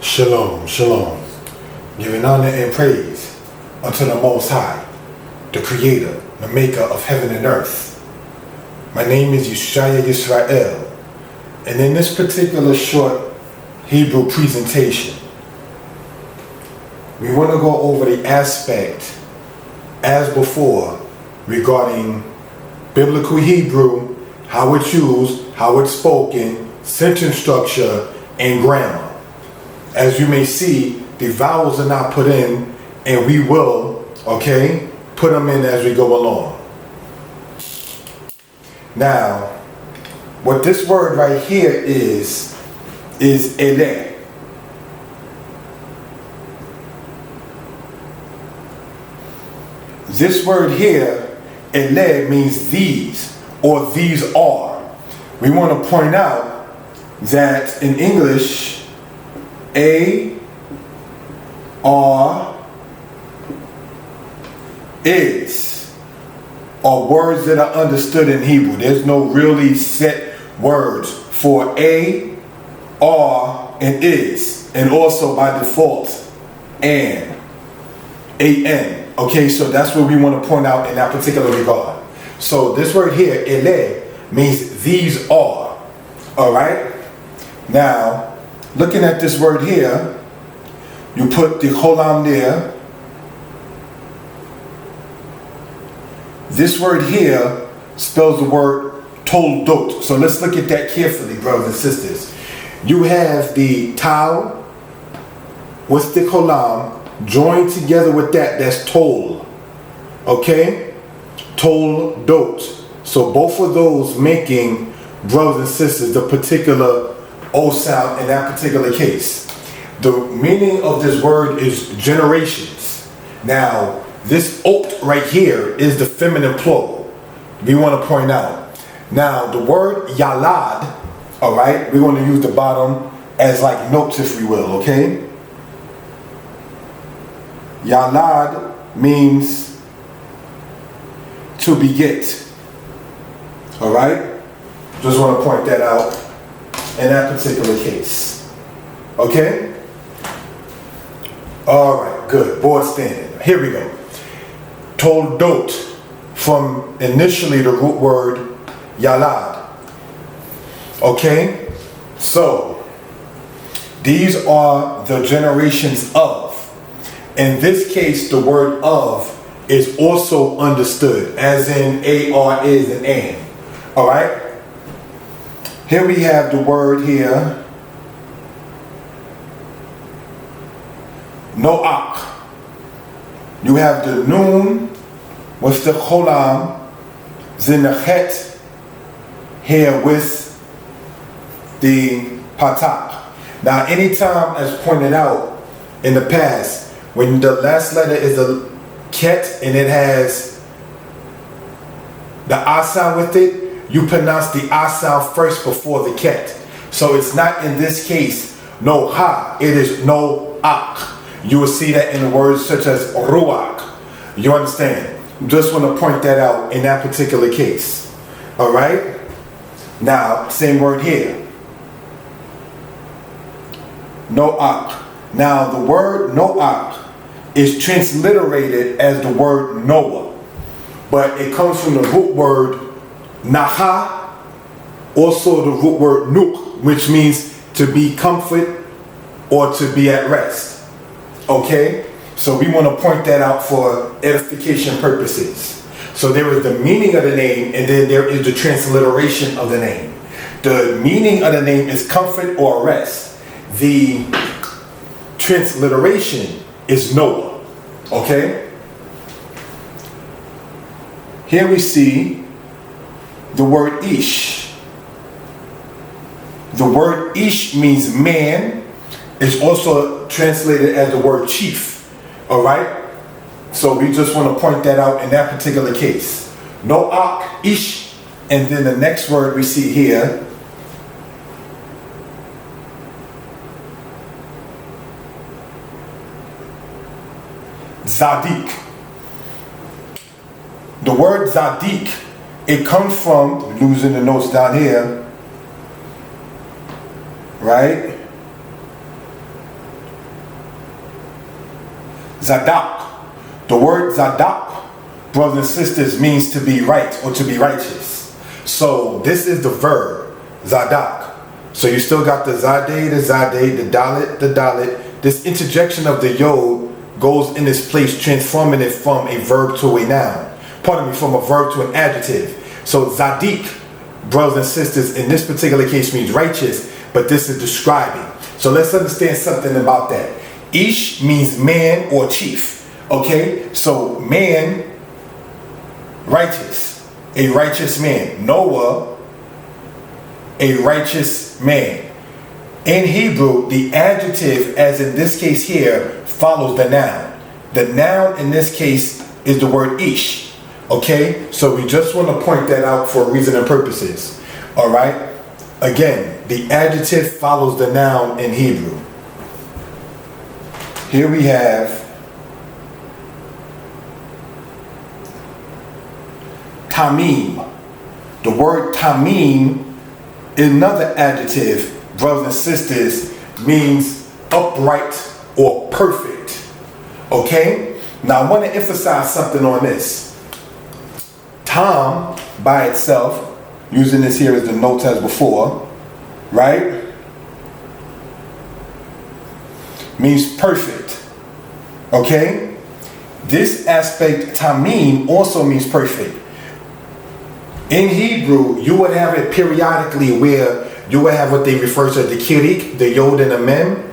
Shalom, shalom. Giving honor and praise unto the Most High, the Creator, the Maker of heaven and earth. My name is Yeshaya Yisrael, and in this particular short Hebrew presentation, we want to go over the aspect, as before, regarding biblical Hebrew, how it's used, how it's spoken, sentence structure, and grammar. As you may see, the vowels are not put in, and we will, put them in as we go along. Now, what this word right here is ele. This word here, ele, means these, or these are. We want to point out that in English, A, R, is are words that are understood in Hebrew. There's no really set words for A, R, and is, and also by default, and, A-N. Okay, so that's what we want to point out in that particular regard. So this word here, ele, means these are. All right? Now, looking at this word here, you put the cholam there. This word here spells the word toldot. So let's look at that carefully, brothers and sisters. You have the tau with the cholam joined together with that's tol. Okay? Toldot. So both of those making, brothers and sisters, the particular O sound in that particular case. The meaning of this word is generations. Now, this opt right here is the feminine plural. We want to point out. Now, the word yalad, all right, we want to use the bottom as like notes, if we will, okay? Yalad means to beget. All right? Just want to point that out in that particular case. Okay? All right, good. Board standing. Here we go. Toldot, from initially the root word yalad. Okay? So, these are the generations of. In this case, the word of is also understood, as in AR, is, and an. All right? Here we have the word here, noach. You have the noon with the cholam, then the chet here with the patak. Now, anytime, as pointed out in the past, when the last letter is a ket and it has the ah sound with it, you pronounce the ah sound first before the ket. So it's not in this case no ha, it is no ak. You will see that in words such as ruach. You understand? Just want to point that out in that particular case. All right? Now, same word here. Noach. Now, the word noach is transliterated as the word Noah, but it comes from the root word naha, also the root word nuk, which means to be comfort or to be at rest. Okay? So we want to point that out for edification purposes. So there is the meaning of the name, and then there is the transliteration of the name. The meaning of the name is comfort or rest. The transliteration is Noah. Okay? Here we see the word ish. The word ish means man. It's also translated as the word chief. All right? So we just want to point that out in that particular case. Noach, ish, and then the next word we see here, Zadik. The word Zadik, it comes from, losing the notes down here, right? Zadok. The word Zadok, brothers and sisters, means to be right or to be righteous. So this is the verb, Zadok. So you still got the Zadeh, the Dalit. This interjection of the Yod goes in its place, transforming it from a verb to a noun. Pardon me, from a verb to an adjective. So Zadik, brothers and sisters, in this particular case means righteous, but this is describing. So let's understand something about that. Ish means man or chief. Okay, so man, righteous, a righteous man. Noah, a righteous man. In Hebrew, the adjective, as in this case here, follows the noun. The noun in this case is the word ish. Okay, so we just want to point that out for reason and purposes. All right, again, the adjective follows the noun in Hebrew. Here we have Tamim. The word Tamim, another adjective, brothers and sisters, means upright or perfect. Okay? Now I want to emphasize something on this. Tam, by itself, using this here as the notes as before, right? Means perfect. Okay? This aspect, Tamim, also means perfect. In Hebrew, you would have it periodically where you would have what they refer to as the kirik, the yod and the mem,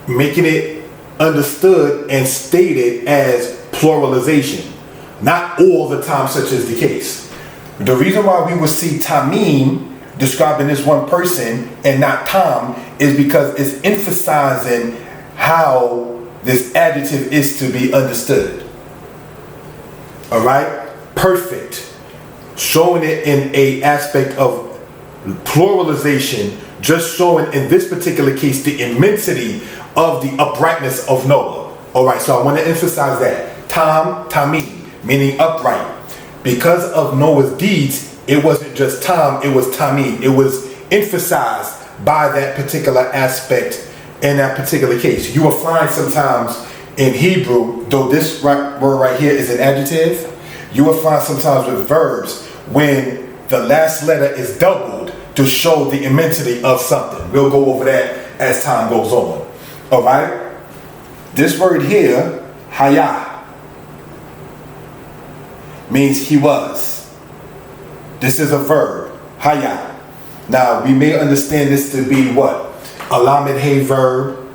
making it understood and stated as pluralization. Not all the time such is the case. The reason why we would see Tamim describing this one person and not Tam is because it's emphasizing how this adjective is to be understood. Alright? Perfect. Showing it in a aspect of pluralization, just showing in this particular case the immensity of the uprightness of Noah. Alright, so I want to emphasize that. Tamim, meaning upright. Because of Noah's deeds, it wasn't just Tam, it was Tamim. It was emphasized by that particular aspect in that particular case. You will find sometimes in Hebrew, though this word right here is an adjective, you will find sometimes with verbs when the last letter is doubled to show the immensity of something. We'll go over that as time goes on. Alright? This word here, Haya, means he was. This is a verb, Haya. Now, we may understand this to be what? A lamed hey verb,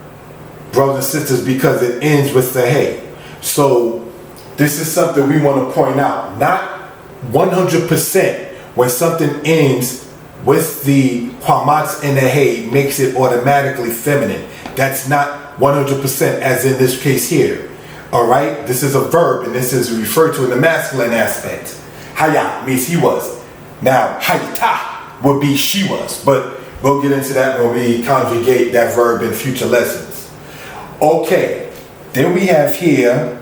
brothers and sisters, because it ends with the hey. So, this is something we want to point out. Not 100% when something ends with the quamats and the hey makes it automatically feminine. That's not 100% as in this case here. Alright? This is a verb and this is referred to in the masculine aspect. Haya means he was. Now, hayta would be she was. But we'll get into that when we conjugate that verb in future lessons. Okay. Then we have here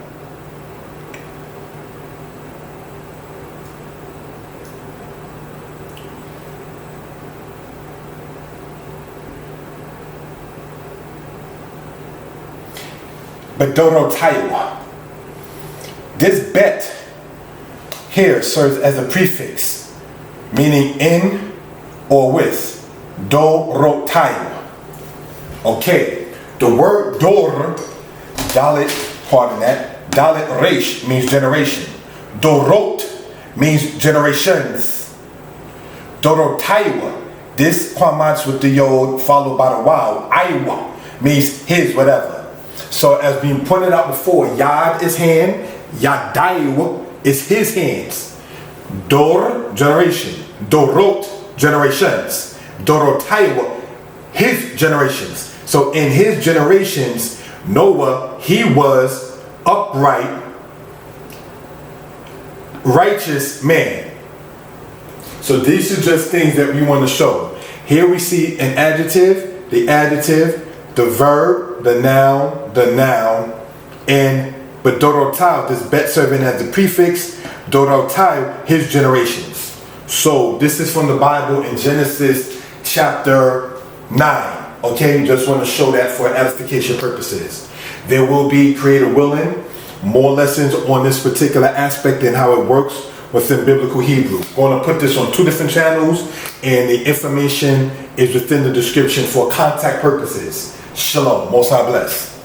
Bedorotayu. This bet here serves as a prefix, meaning in or with. Dorotayu. Okay, the word dor, dalit, pardon that, dalit resh means generation. Dorot means generations. Dorotayu, this quamats with the yod followed by the wow, aywa, means his whatever. So as being pointed out before, Yad is hand, Yadayu is his hands. Dor, generation. Dorot, generations. Dorotayu, his generations. So in his generations, Noah, he was upright, righteous man. So these are just things that we want to show. Here we see an adjective, the verb, the noun, and but Dorotai, this bet serving as the prefix, Dorotai, his generations. So this is from the Bible in Genesis chapter 9. Okay, just want to show that for edification purposes. There will be, Creator willing, more lessons on this particular aspect and how it works within Biblical Hebrew. I'm going to put this on 2 different channels, and the information is within the description for contact purposes. Shalom. Most High bless.